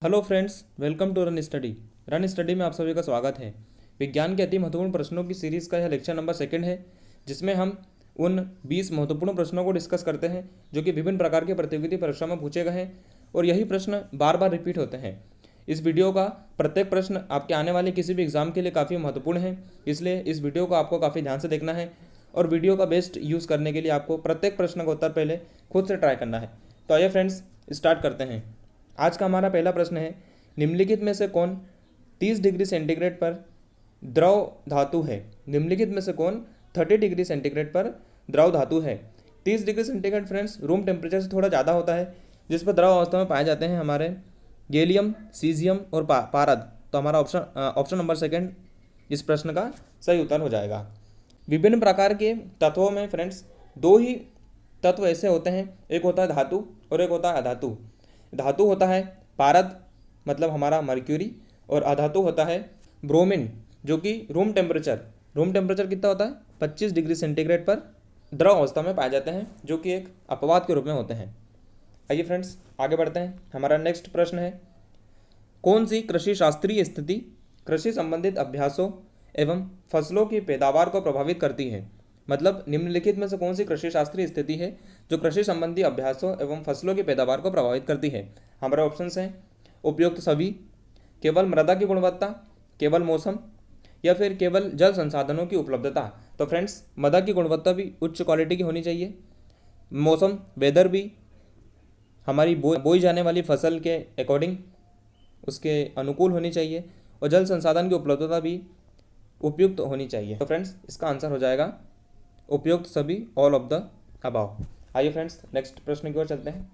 Hello friends, welcome to Run Study. Run Study में आप सभी का स्वागत है। विज्ञान के अति महत्वपूर्ण प्रश्नों की सीरीज़ का यह लेक्चर नंबर 2 है, जिसमें हम उन 20 महत्वपूर्ण प्रश्नों को डिस्कस करते हैं जो कि विभिन्न प्रकार के प्रतियोगिता परीक्षा में पूछे गए हैं और यही प्रश्न बार बार रिपीट होते हैं। इस वीडियो का प्रत्येक प्रश्न आपके आने वाले किसी भी एग्जाम के लिए काफ़ी महत्वपूर्ण है, इसलिए इस वीडियो को आपको काफ़ी ध्यान से देखना है और वीडियो का बेस्ट यूज़ करने के लिए आपको प्रत्येक प्रश्न का उत्तर पहले खुद से ट्राई करना है। तो आइए फ्रेंड्स, स्टार्ट करते हैं। आज का हमारा पहला प्रश्न है, निम्नलिखित में से कौन 30 डिग्री सेंटीग्रेड पर द्रव धातु है। निम्नलिखित में से कौन 30 डिग्री सेंटीग्रेड पर द्रव धातु है। 30 degree centigrade friends room temperature से थोड़ा ज़्यादा होता है, जिस पर द्रव अवस्था में पाए जाते हैं हमारे गैलियम, सीजियम और पारद। तो हमारा ऑप्शन नंबर 2 इस प्रश्न का सही उत्तर हो जाएगा। विभिन्न प्रकार के तत्वों में फ्रेंड्स दो ही तत्व ऐसे होते हैं, एक होता है धातु और एक होता है अधातु। धातु होता है पारद, मतलब हमारा मर्क्यूरी, और अधातु होता है ब्रोमीन, जो कि रूम टेम्परेचर कितना होता है 25 डिग्री सेंटीग्रेड पर द्रव अवस्था में पाए जाते हैं, जो कि एक अपवाद के रूप में होते हैं। आइए फ्रेंड्स, आगे बढ़ते हैं। हमारा नेक्स्ट प्रश्न है, कौन सी कृषि शास्त्रीय स्थिति कृषि संबंधित अभ्यासों एवं फसलों की पैदावार को प्रभावित करती है। मतलब निम्नलिखित में से कौन सी कृषि शास्त्रीय स्थिति है जो कृषि संबंधी अभ्यासों एवं फसलों की पैदावार को प्रभावित करती है। हमारे ऑप्शंस हैं उपयुक्त सभी, केवल मृदा की गुणवत्ता, केवल मौसम, या फिर केवल जल संसाधनों की उपलब्धता। तो फ्रेंड्स, मृदा की गुणवत्ता भी उच्च क्वालिटी की होनी चाहिए, मौसम वेदर भी हमारी बोई जाने वाली फसल के अकॉर्डिंग उसके अनुकूल होनी चाहिए, और जल संसाधन की उपलब्धता भी उपयुक्त होनी चाहिए। तो फ्रेंड्स, इसका आंसर हो जाएगा उपयुक्त सभी, ऑल ऑफ द अबाव। आइए फ्रेंड्स, नेक्स्ट प्रश्न की ओर चलते हैं।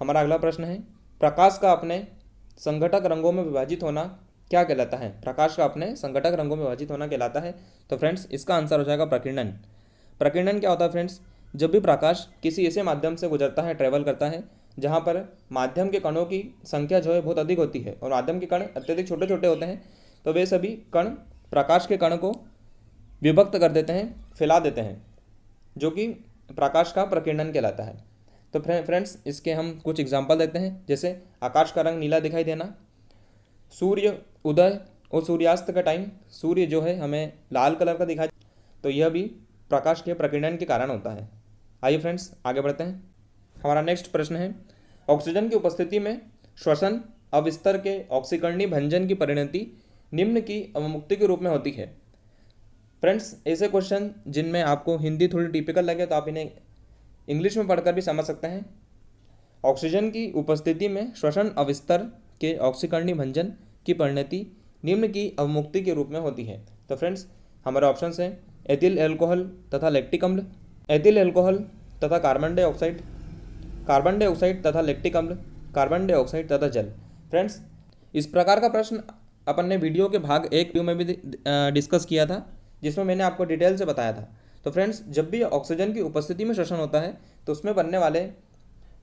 हमारा अगला प्रश्न है, प्रकाश का अपने संघटक रंगों में विभाजित होना क्या कहलाता है। प्रकाश का अपने संघटक रंगों में विभाजित होना कहलाता है। तो फ्रेंड्स, इसका आंसर हो जाएगा प्रकीर्णन। प्रकीर्णन क्या होता है फ्रेंड्स, जब भी प्रकाश किसी ऐसे माध्यम से गुजरता है, ट्रेवल करता है, जहाँ पर माध्यम के कणों की संख्या जो है बहुत अधिक होती है और माध्यम के कण अत्यधिक छोटे छोटे होते हैं, तो वे सभी कण प्रकाश के कण को विभक्त कर देते हैं, फैला देते हैं, जो कि प्रकाश का प्रकीर्णन कहलाता है। तो फ्रेंड्स, इसके हम कुछ एग्जाम्पल देते हैं, जैसे आकाश का रंग नीला दिखाई देना, सूर्य उदय और सूर्यास्त का टाइम सूर्य जो है हमें लाल कलर का दिखाई, तो यह भी प्रकाश के प्रकीर्णन के कारण होता है। आइए फ्रेंड्स, आगे बढ़ते हैं। हमारा नेक्स्ट प्रश्न है, ऑक्सीजन की उपस्थिति में श्वसन अविस्तर के ऑक्सीकरणीय भंजन की परिणति निम्न की अवमुक्ति के रूप में होती है। फ्रेंड्स, ऐसे क्वेश्चन जिनमें आपको हिंदी थोड़ी टिपिकल लगे तो आप इन्हें इंग्लिश में पढ़कर भी समझ सकते हैं। ऑक्सीजन की उपस्थिति में श्वसन अविस्तर के ऑक्सीकरणीय भंजन की परिणति निम्न की अवमुक्ति के रूप में होती है। तो फ्रेंड्स, हमारे ऑप्शंस हैं एथिल एल्कोहल तथा लैक्टिक अम्ल, एथिल एल्कोहल तथा कार्बन डाइऑक्साइड तथा लैक्टिक अम्ल, कार्बन डाइऑक्साइड तथा जल। फ्रेंड्स, इस प्रकार का प्रश्न अपन ने वीडियो के भाग 1 में भी डिस्कस किया था, जिसमें मैंने आपको डिटेल से बताया था। तो फ्रेंड्स, जब भी ऑक्सीजन की उपस्थिति में श्वसन होता है तो उसमें बनने वाले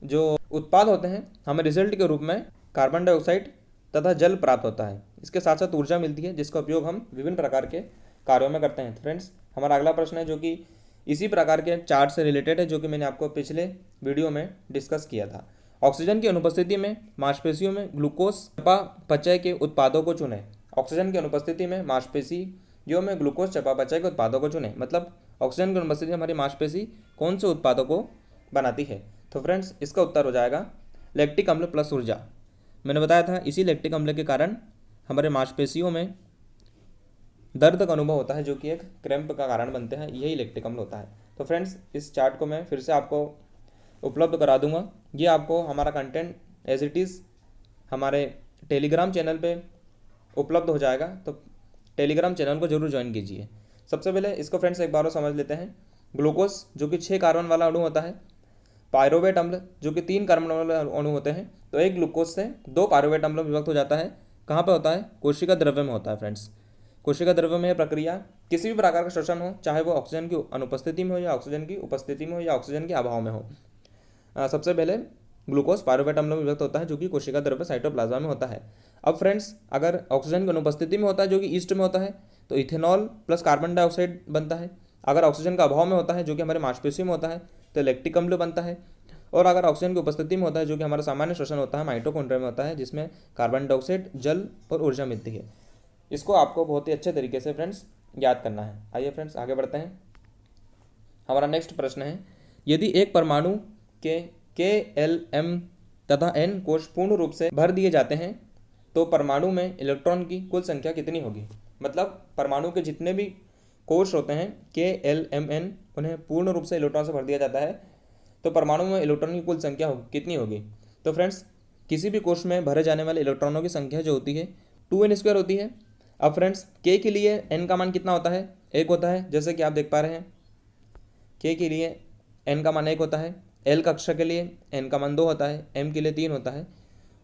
जो उत्पाद होते हैं, हमें रिजल्ट के रूप में कार्बन डाइऑक्साइड तथा जल प्राप्त होता है। इसके साथ साथ ऊर्जा मिलती है, जिसका उपयोग हम विभिन्न प्रकार के कार्यों में करते हैं। फ्रेंड्स, हमारा अगला प्रश्न है जो कि इसी प्रकार के चार्ट से रिलेटेड है, जो कि मैंने आपको पिछले वीडियो में डिस्कस किया था। ऑक्सीजन की अनुपस्थिति में मांसपेशियों में ग्लूकोज चयापचय के उत्पादों को चुनें। ऑक्सीजन की अनुपस्थिति में मांसपेशियों में ग्लूकोज चयापचय के उत्पादों को चुनें। मतलब ऑक्सीजन की अनुपस्थिति में हमारी मांसपेशी कौन से उत्पादों को बनाती है। तो फ्रेंड्स, इसका उत्तर हो जाएगा लैक्टिक अम्ल प्लस ऊर्जा। मैंने बताया था, इसी लैक्टिक अम्ल के कारण हमारे मांसपेशियों में दर्द का अनुभव होता है, जो कि एक क्रैम्प का कारण बनते हैं, यही लैक्टिक अम्ल होता है। तो फ्रेंड्स, इस चार्ट को मैं फिर से आपको उपलब्ध करा दूंगा। ये आपको हमारा कंटेंट एज इट इज़ हमारे टेलीग्राम चैनल पे उपलब्ध हो जाएगा, तो टेलीग्राम चैनल को जरूर ज्वाइन कीजिए। सबसे पहले इसको फ्रेंड्स एक बार और समझ लेते हैं। ग्लूकोज जो कि 6 कार्बन वाला अणु होता है, पायरोवेट अम्ल जो कि 3 कार्बन वाले अणु होते हैं, तो एक ग्लूकोज से 2 पायरोवेट अम्ल विभक्त हो जाता है। कहाँ पे होता है? कोशिका द्रव्य में होता है। फ्रेंड्स, कोशिका द्रव्य में यह प्रक्रिया किसी भी प्रकार का श्वसन हो, चाहे वो ऑक्सीजन की अनुपस्थिति में हो या ऑक्सीजन की उपस्थिति में हो या ऑक्सीजन के अभाव में हो, सबसे पहले ग्लूकोज पायरोवेट अम्ल में विभक्त होता है, जो कि कोशिका द्रव्य साइटोप्लाज्मा में होता है। अब फ्रेंड्स, अगर ऑक्सीजन की अनुपस्थिति में होता है, जो कि ईस्ट में होता है, तो इथेनॉल प्लस कार्बन डाइऑक्साइड बनता है। अगर ऑक्सीजन का अभाव में होता है, जो कि हमारे मांसपेशियों में होता है, तो लैक्टिक अम्ल बनता है। और अगर ऑक्सीजन की उपस्थिति में होता है, जो कि हमारा सामान्य श्वसन होता है माइटोकॉन्ड्रिया में होता है, जिसमें कार्बन डाइऑक्साइड, जल और ऊर्जा मिलती है। इसको आपको बहुत ही अच्छे तरीके से फ्रेंड्स याद करना है। आइए फ्रेंड्स आगे बढ़ते हैं। हमारा नेक्स्ट प्रश्न है, यदि एक परमाणु के K, L, M तथा N कोश पूर्ण रूप से भर दिए जाते हैं तो परमाणु में इलेक्ट्रॉन की कुल संख्या कितनी होगी। मतलब परमाणु के जितने भी कोश होते हैं K, L, M, N, उन्हें पूर्ण रूप से इलेक्ट्रॉन से भर दिया जाता है तो परमाणु में इलेक्ट्रॉन की कुल संख्या कितनी होगी। तो फ्रेंड्स किसी भी कोश में भरे जाने वाले इलेक्ट्रॉनों की संख्या जो होती है 2n² होती है। अब फ्रेंड्स K के लिए N का मान कितना होता है, 1 होता है, जैसे कि आप देख पा रहे हैं K के लिए N का मान 1 होता है, L कक्षा के लिए N का मान 2 होता है, M के लिए 3 होता है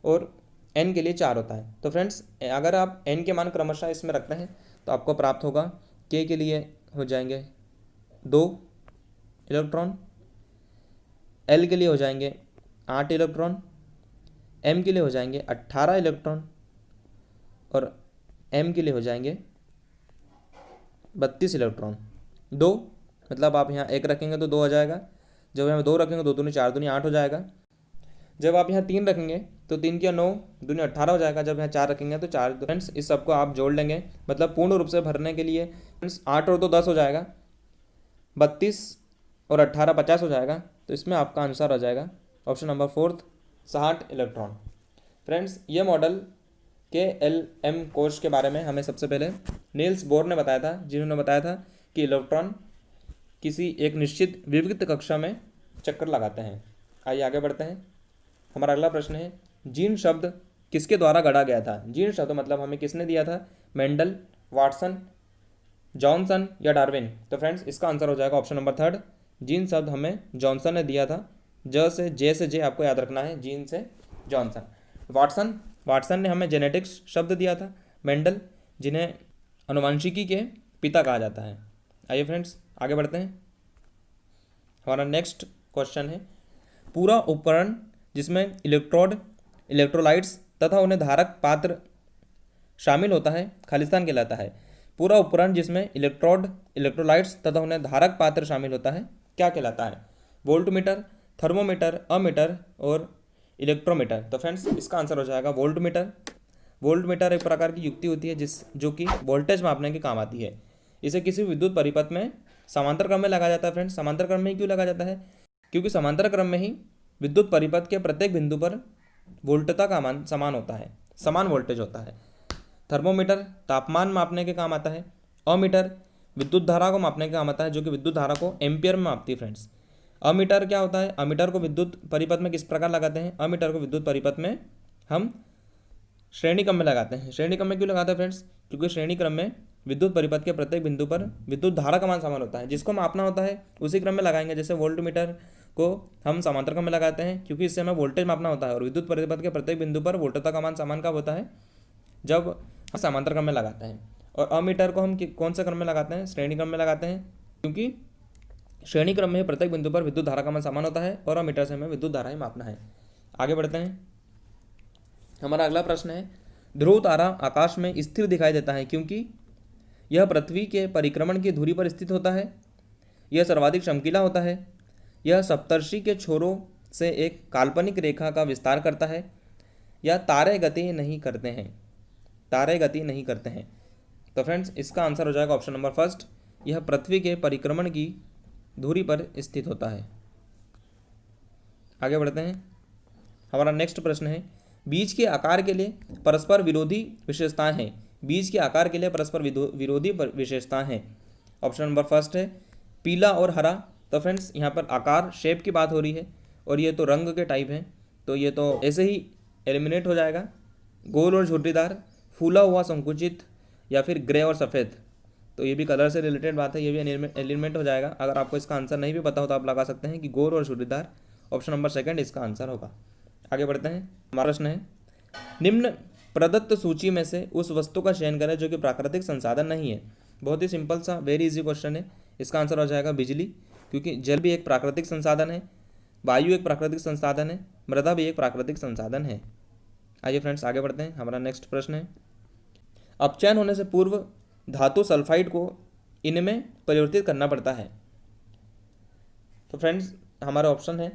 और N के लिए 4 होता है। तो फ्रेंड्स अगर आप N के मान क्रमशः इसमें रखते हैं तो आपको प्राप्त होगा K के लिए हो जाएंगे 2 इलेक्ट्रॉन, L के लिए हो जाएंगे 8 इलेक्ट्रॉन, M के लिए हो जाएंगे 18 इलेक्ट्रॉन और M के लिए हो जाएंगे 32 इलेक्ट्रॉन। 2 मतलब आप यहाँ 1 रखेंगे तो 2 हो जाएगा, जब यहाँ 2 रखेंगे 2 दूनी 4 दूनी 8 हो जाएगा, जब आप यहाँ 3 रखेंगे तो 3 क्या 9 दूनी 18 हो जाएगा, जब यहाँ 4 रखेंगे तो 4। फ्रेंड्स इस सबको आप जोड़ लेंगे, मतलब पूर्ण रूप से भरने के लिए फ्रेंड्स 8 और 2 10 हो जाएगा, 32 और 18 50 हो जाएगा। तो इसमें आपका आंसर आ जाएगा ऑप्शन नंबर 4 60 इलेक्ट्रॉन। फ्रेंड्स ये मॉडल K, L, M कोश के बारे में हमें सबसे पहले नील्स बोर ने बताया था, जिन्होंने बताया था कि इलेक्ट्रॉन किसी एक निश्चित विविक्त कक्षा में चक्कर लगाते हैं। आइए आगे बढ़ते हैं। हमारा अगला प्रश्न है, जीन शब्द किसके द्वारा गढ़ा गया था। जीन शब्द मतलब हमें किसने दिया था, मेंडल, वाटसन, जॉनसन या डार्विन। तो फ्रेंड्स इसका आंसर हो जाएगा ऑप्शन नंबर 3 जीन शब्द हमें जॉनसन ने दिया था। जे से जे आपको याद रखना है, जीन से जॉनसन। वाटसन ने हमें जेनेटिक्स शब्द दिया था। मेंडल जिन्हें अनुवांशिकी के पिता कहा जाता है। आइए फ्रेंड्स आगे बढ़ते हैं। हमारा नेक्स्ट क्वेश्चन है, पूरा उपकरण जिसमें इलेक्ट्रोड, इलेक्ट्रोलाइट्स तथा उन्हें धारक पात्र शामिल होता है खालिस्तान कहलाता है। पूरा उपकरण जिसमें इलेक्ट्रोड, इलेक्ट्रोलाइट्स तथा उन्हें धारक पात्र शामिल होता है क्या कहलाता है। वोल्टमीटर, थर्मोमीटर, अमीटर और इलेक्ट्रोमीटर। तो फ्रेंड्स इसका आंसर हो जाएगा वोल्टमीटर। वोल्टमीटर एक प्रकार की युक्ति होती है जो कि वोल्टेज मापने के काम आती है। इसे किसी विद्युत परिपथ में समांतर क्रम में लगाया जाता है। फ्रेंड्स समांतर क्रम में ही क्यों लगाया जाता है, क्योंकि समांतर क्रम में ही विद्युत परिपथ के प्रत्येक बिंदु पर वोल्टता का मान समान होता है, समान वोल्टेज होता है। थर्मोमीटर तापमान मापने के काम आता है। अमीटर विद्युत धारा को मापने के काम आता है, जो कि विद्युत धारा को एम्पियर में मापती है। फ्रेंड्स अमीटर क्या होता है, अमीटर को विद्युत परिपथ में किस प्रकार लगाते हैं, अमीटर को विद्युत परिपथ में हम श्रेणी क्रम में लगाते हैं। श्रेणी क्रम में क्यों लगाते हैं फ्रेंड्स, क्योंकि श्रेणी क्रम में विद्युत परिपथ के प्रत्येक बिंदु पर विद्युत धारा का मान समान होता है, जिसको मापना होता है उसी क्रम में लगाएंगे। जैसे वोल्टमीटर को हम समांतर क्रम में लगाते हैं क्योंकि इससे हमें वोल्टेज मापना होता है, और विद्युत परिपथ के प्रत्येक बिंदु पर वोल्टता का मान समान कब होता है, जब हम समांतर क्रम में लगाते हैं। और अमीटर को हम कौन से क्रम में लगाते हैं, श्रेणी क्रम में लगाते हैं, क्योंकि श्रेणी क्रम में प्रत्येक बिंदु पर विद्युत धारा का मान समान होता है और अमीटर से हमें विद्युत धारा ही मापना है। आगे बढ़ते हैं। हमारा अगला प्रश्न है, ध्रुव तारा आकाश में स्थिर दिखाई देता है क्योंकि यह पृथ्वी के परिक्रमण की धुरी पर स्थित होता है, यह सर्वाधिक चमकीला होता है, यह सप्तर्षि के छोरों से एक काल्पनिक रेखा का विस्तार करता है, या तारे गति नहीं करते हैं। तारे गति नहीं करते हैं। तो फ्रेंड्स इसका आंसर हो जाएगा ऑप्शन नंबर 1, यह पृथ्वी के परिक्रमण की धुरी पर स्थित होता है। आगे बढ़ते हैं। हमारा नेक्स्ट प्रश्न है, बीज के आकार के लिए परस्पर विरोधी विशेषताएं हैं। बीज के आकार के लिए परस्पर विरोधी विशेषताएं हैं। ऑप्शन नंबर 1 है पीला और हरा। तो फ्रेंड्स यहाँ पर आकार शेप की बात हो रही है और ये तो रंग के टाइप हैं, तो ये तो ऐसे ही एलिमिनेट हो जाएगा। गोल और झुर्रीदार, फूला हुआ संकुचित, या फिर ग्रे और सफ़ेद, तो ये भी कलर से रिलेटेड बात है, ये भी एलिमेंट हो जाएगा। अगर आपको इसका आंसर नहीं भी पता हो तो आप लगा सकते हैं कि गोल और झुर्रीदार। ऑप्शन नंबर 2 इसका आंसर होगा। आगे बढ़ते हैं। हमारा प्रश्न है, निम्न प्रदत्त सूची में से उस वस्तु का चयन करें जो कि प्राकृतिक संसाधन नहीं है। बहुत ही सिंपल सा वेरी इजी क्वेश्चन है। इसका आंसर हो जाएगा बिजली, क्योंकि जल भी एक प्राकृतिक संसाधन है, वायु एक प्राकृतिक संसाधन है, मृदा भी एक प्राकृतिक संसाधन है। आइए फ्रेंड्स आगे बढ़ते हैं। हमारा नेक्स्ट प्रश्न है, अपचयन होने से पूर्व धातु सल्फाइड को इनमें परिवर्तित करना पड़ता है। तो फ्रेंड्स हमारा ऑप्शन है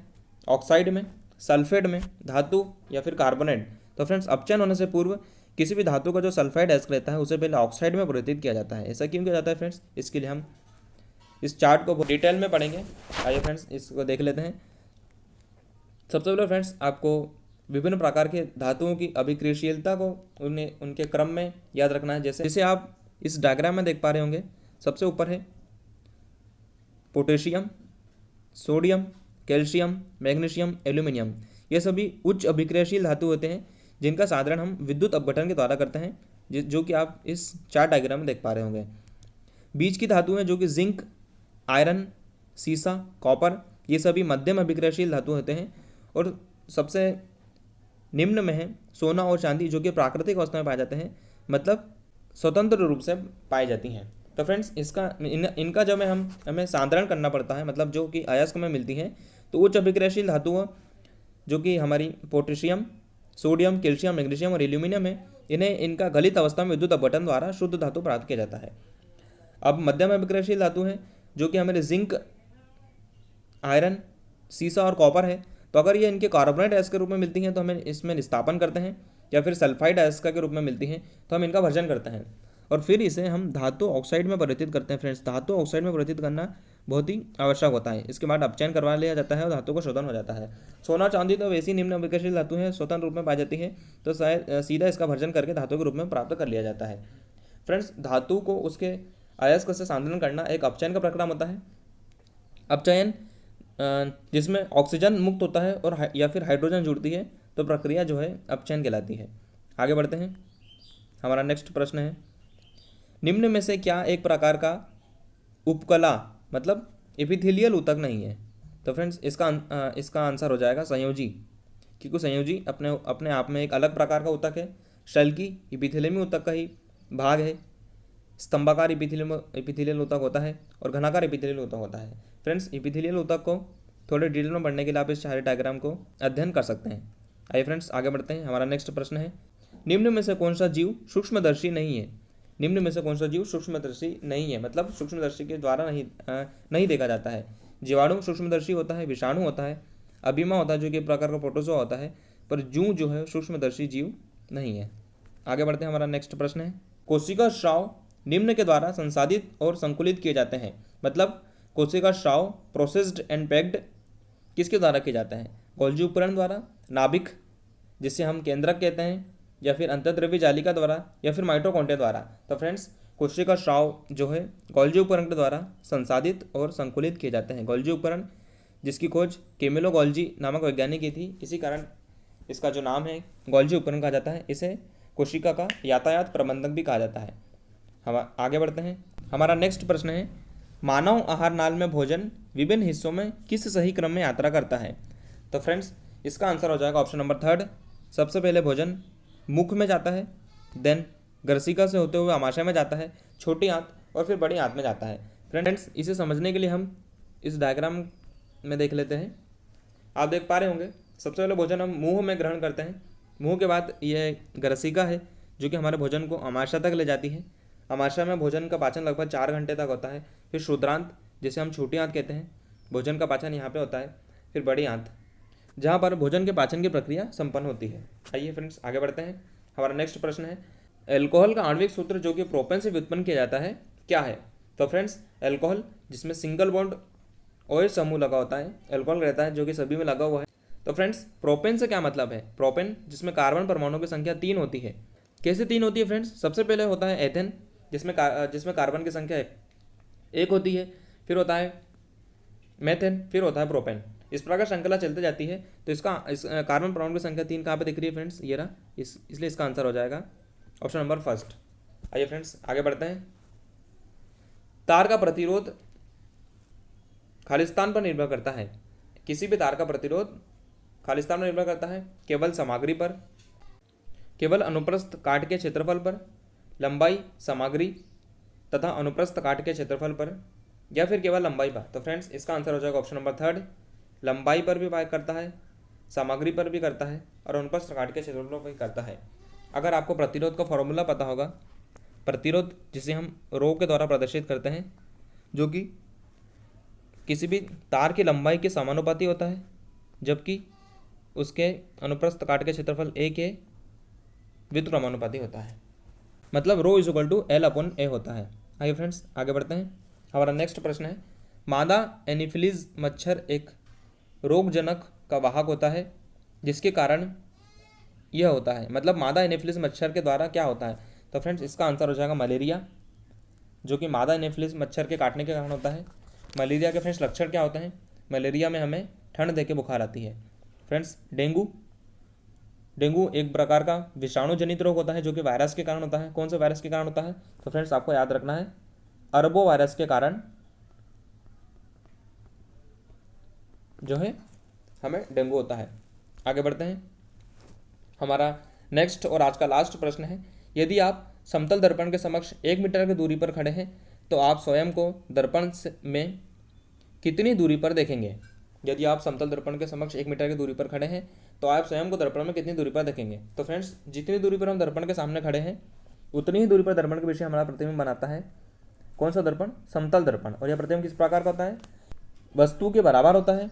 ऑक्साइड में, सल्फेट में, धातु या फिर कार्बोनेट। तो फ्रेंड्स अपचयन होने से पूर्व किसी भी धातु का जो सल्फाइड अयस्क रहता है उसे पहले ऑक्साइड में परिवर्तित किया जाता है। ऐसा क्यों किया जाता है फ्रेंड्स, इसके लिए हम इस चार्ट को डिटेल में पढ़ेंगे। आइए फ्रेंड्स इसको देख लेते हैं। सबसे पहले फ्रेंड्स आपको विभिन्न प्रकार के धातुओं की अभिक्रियाशीलता को उनके क्रम में याद रखना है। जैसे आप इस डायग्राम में देख पा रहे होंगे, सबसे ऊपर है potassium, sodium, calcium, magnesium, aluminium. ये सभी उच्च अभिक्रियाशील धातु होते हैं जिनका साधारण हम विद्युत अपघटन के द्वारा करते हैं, जो कि आप इस चार्ट डायग्राम में देख पा रहे होंगे। बीच की धातु हैं जो कि जिंक, आयरन, सीसा, कॉपर, ये सभी मध्यम अभिक्रियाशील धातु होते हैं। और सबसे निम्न में है सोना और चांदी, जो कि प्राकृतिक अवस्था में पाए जाते हैं, मतलब स्वतंत्र रूप से पाई जाती हैं। तो फ्रेंड्स इनका जब हमें सांद्रण करना पड़ता है, मतलब जो कि अयस्क में मिलती हैं, तो उच्च अभिक्रियाशील धातुओं जो कि हमारी पोटेशियम, सोडियम, कैल्शियम, मैग्नीशियम और एल्यूमिनियम है, इन्हें इनका गलित अवस्था में विद्युत अपघटन द्वारा शुद्ध धातु प्राप्त किया जाता है। अब मध्यम अभिक्रियाशील धातु हैं जो कि हमारे जिंक, आयरन, सीसा और कॉपर है। तो अगर ये इनके कार्बोनेट अयस्क के रूप में मिलती हैं तो हमें इसमें निस्तापन करते हैं, या फिर सल्फाइड अयस्क के रूप में मिलती हैं तो हम इनका भर्जन करते हैं और फिर इसे हम धातु ऑक्साइड में परिवर्तित करते हैं। फ्रेंड्स धातु ऑक्साइड में परिवर्तित करना बहुत ही आवश्यक होता है। इसके बाद अपचयन करवा लिया जाता है और धातु को शोधन हो जाता है। सोना, चांदी तो वैसी निम्न अभिक्रियाशील धातु है, स्वतंत्र रूप में पाई जाती है, तो सीधा इसका भर्जन करके धातु के रूप में प्राप्त कर लिया जाता है। फ्रेंड्स धातु को उसके अयस्क से सांद्रण करना एक अपचयन का प्रक्रम होता है। अपचयन जिसमें ऑक्सीजन मुक्त होता है और या फिर हाइड्रोजन जुड़ती है, तो प्रक्रिया जो है अपचयन कहलाती है। आगे बढ़ते हैं। हमारा नेक्स्ट प्रश्न है, निम्न में से क्या एक प्रकार का उपकला मतलब एपिथेलियल ऊतक नहीं है? तो फ्रेंड्स इसका आंसर हो जाएगा संयोजी, क्योंकि संयोजी अपने आप में एक अलग प्रकार का ऊतक है। शल्की एपिथेलियमी ऊतक का ही भाग है। स्तंभाकार एपिथेलियल ऊतक होता है और घनाकार एपिथेलियल ऊतक होता है। फ्रेंड्स एपिथेलियल ऊतक को थोड़े डिटेल में पढ़ने के लिए आप इस चार्ट डायग्राम को अध्ययन कर सकते हैं। आइए फ्रेंड्स आगे बढ़ते हैं। हमारा नेक्स्ट प्रश्न है, निम्न में से कौन सा जीव सूक्ष्मदर्शी नहीं है? निम्न में से कौन सा जीव सूक्ष्मदर्शी नहीं है, मतलब सूक्ष्मदर्शी के द्वारा नहीं देखा जाता है। जीवाणु सूक्ष्मदर्शी होता है, विषाणु होता है, अभिमा होता है जो कि एक प्रकार का प्रोटोजोआ होता है, पर जूं जो है सूक्ष्मदर्शी जीव नहीं है। आगे बढ़ते हैं। हमारा नेक्स्ट प्रश्न है, कोशिका स्राव निम्न के द्वारा संसाधित और संकुलित किए जाते हैं, मतलब कोशिका स्राव प्रोसेस्ड एंड पैक्ड किसके द्वारा किए जाते हैं? गोल्जी उपकरण द्वारा, नाभिक जिसे हम केंद्रक कहते हैं, या फिर अंतर्द्रव्य जालिका द्वारा, या फिर माइटोकॉन्ड्रिया द्वारा। तो फ्रेंड्स कोशिका स्राव जो है गोल्जी उपकरण के द्वारा संसाधित और संकुलित किए जाते हैं। गोल्जी उपकरण जिसकी खोज कैमिलो गोल्जी नामक वैज्ञानिक की थी, इसी कारण इसका जो नाम है गोल्जी उपकरण कहा जाता है। इसे कोशिका का यातायात प्रबंधक भी कहा जाता है। हम आगे बढ़ते हैं। हमारा नेक्स्ट प्रश्न है, मानव आहार नाल में भोजन विभिन्न हिस्सों में किस सही क्रम में यात्रा करता है? तो फ्रेंड्स इसका आंसर हो जाएगा ऑप्शन नंबर 3। सबसे पहले भोजन मुख में जाता है, देन ग्रसिका से होते हुए आमाशय में जाता है, छोटी आंत और फिर बड़ी आंत में जाता है। फ्रेंड्स इसे समझने के लिए हम इस डायग्राम में देख लेते हैं। आप देख पा रहे होंगे, सबसे पहले भोजन हम मुंह में ग्रहण करते हैं। मुंह के बाद यह ग्रसिका है जो कि हमारे भोजन को आमाशय तक ले जाती है। आमाशय में भोजन का पाचन लगभग 4 घंटे तक होता है। फिर क्षुद्रांत जिसे हम छोटी आंत कहते हैं, भोजन का पाचन यहाँ पे होता है। फिर बड़ी आंत जहाँ पर भोजन के पाचन की प्रक्रिया संपन्न होती है। आइए फ्रेंड्स आगे बढ़ते हैं। हमारा नेक्स्ट प्रश्न है, एल्कोहल का आणविक सूत्र जो कि प्रोपेन से व्युत्पन्न किया जाता है क्या है? तो फ्रेंड्स एल्कोहल जिसमें सिंगल बॉन्ड OH समूह लगा होता है, एल्कोहल रहता है जो कि सभी में लगा हुआ है। तो फ्रेंड्स प्रोपेन से क्या मतलब है? प्रोपेन जिसमें कार्बन परमाणुओं की संख्या 3 होती है। कैसे 3 होती है फ्रेंड्स? सबसे पहले होता है एथेन जिसमें कार्बन की संख्या 1 होती है, फिर होता है मेथेन, फिर होता है प्रोपेन। इस प्रकार श्रृंखला चलती जाती है। तो इस कार्बन परमाणु की संख्या 3 कहाँ पे दिख रही है फ्रेंड्स? ये रहा, इसलिए इसका आंसर हो जाएगा ऑप्शन नंबर 1। आइए फ्रेंड्स आगे बढ़ते हैं। तार का प्रतिरोध खालिस्तान पर निर्भर करता है। किसी भी तार का प्रतिरोध खालिस्तान पर निर्भर करता है केवल सामग्री पर, केवल अनुप्रस्थ काट के क्षेत्रफल पर, लंबाई, सामग्री तथा अनुप्रस्थ काट के क्षेत्रफल पर, या फिर केवल लंबाई पर। तो फ्रेंड्स इसका आंसर हो जाएगा ऑप्शन नंबर 3। लंबाई पर भी करता है, सामग्री पर भी करता है और अनुप्रस्थ काट के क्षेत्रफल पर भी करता है। अगर आपको प्रतिरोध का फॉर्मूला पता होगा, प्रतिरोध जिसे हम रो के द्वारा प्रदर्शित करते हैं, जो कि किसी भी तार की लंबाई के समानुपाती होता है, जबकि उसके अनुप्रस्थ काट के क्षेत्रफल ए के व्युत्क्रमानुपाती होता है। मतलब rho is equal to L upon A होता है। आइए फ्रेंड्स आगे बढ़ते हैं। हमारा नेक्स्ट प्रश्न है, मादा एनीफिलीज मच्छर एक रोगजनक का वाहक होता है जिसके कारण यह होता है। मतलब मादा एनीफिलीज मच्छर के द्वारा क्या होता है? तो फ्रेंड्स इसका आंसर हो जाएगा मलेरिया, जो कि मादा एनीफिलीज मच्छर के काटने के कारण होता है। मलेरिया के फ्रेंड्स लक्षण क्या होते हैं? मलेरिया में हमें ठंड देके बुखार आती है। फ्रेंड्स डेंगू एक प्रकार का विषाणु जनित रोग होता है जो कि वायरस के कारण होता है। कौन से वायरस के कारण होता है? तो फ्रेंड्स आपको याद रखना है, अरबो वायरस के कारण जो है हमें डेंगू होता है। आगे बढ़ते हैं। हमारा नेक्स्ट और आज का लास्ट प्रश्न है, यदि आप समतल दर्पण के समक्ष 1 मीटर की दूरी पर खड़े हैं तो आप स्वयं को दर्पण में कितनी दूरी पर देखेंगे? यदि आप समतल दर्पण के समक्ष 1 मीटर की दूरी पर खड़े हैं तो आप स्वयं को दर्पण में कितनी दूरी पर देखेंगे? तो फ्रेंड्स जितनी दूरी पर हम दर्पण के सामने खड़े हैं उतनी ही दूरी पर दर्पण के पीछे हमारा प्रतिबिंब बनाता है। कौन सा दर्पण? समतल दर्पण। और यह प्रतिबिंब किस प्रकार का होता है? वस्तु के बराबर होता है,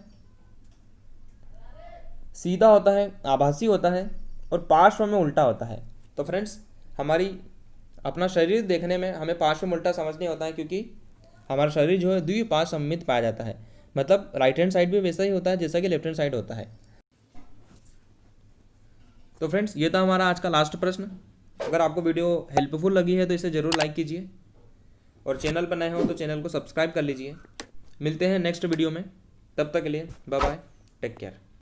सीधा होता है, आभासी होता है और पार्श्व में उल्टा होता है। तो फ्रेंड्स हमारी अपना शरीर देखने में हमें पार्श्व में उल्टा समझ नहीं होता है, क्योंकि हमारा शरीर जो है द्विपार्श्व सममित पाया जाता है। मतलब राइट हैंड साइड भी वैसा ही होता है जैसा कि लेफ्ट हैंड साइड होता है। तो फ्रेंड्स ये था हमारा आज का लास्ट प्रश्न। अगर आपको वीडियो हेल्पफुल लगी है तो इसे ज़रूर लाइक कीजिए और चैनल पर नए हो तो चैनल को सब्सक्राइब कर लीजिए। मिलते हैं नेक्स्ट वीडियो में, तब तक के लिए बाय बाय, टेक केयर।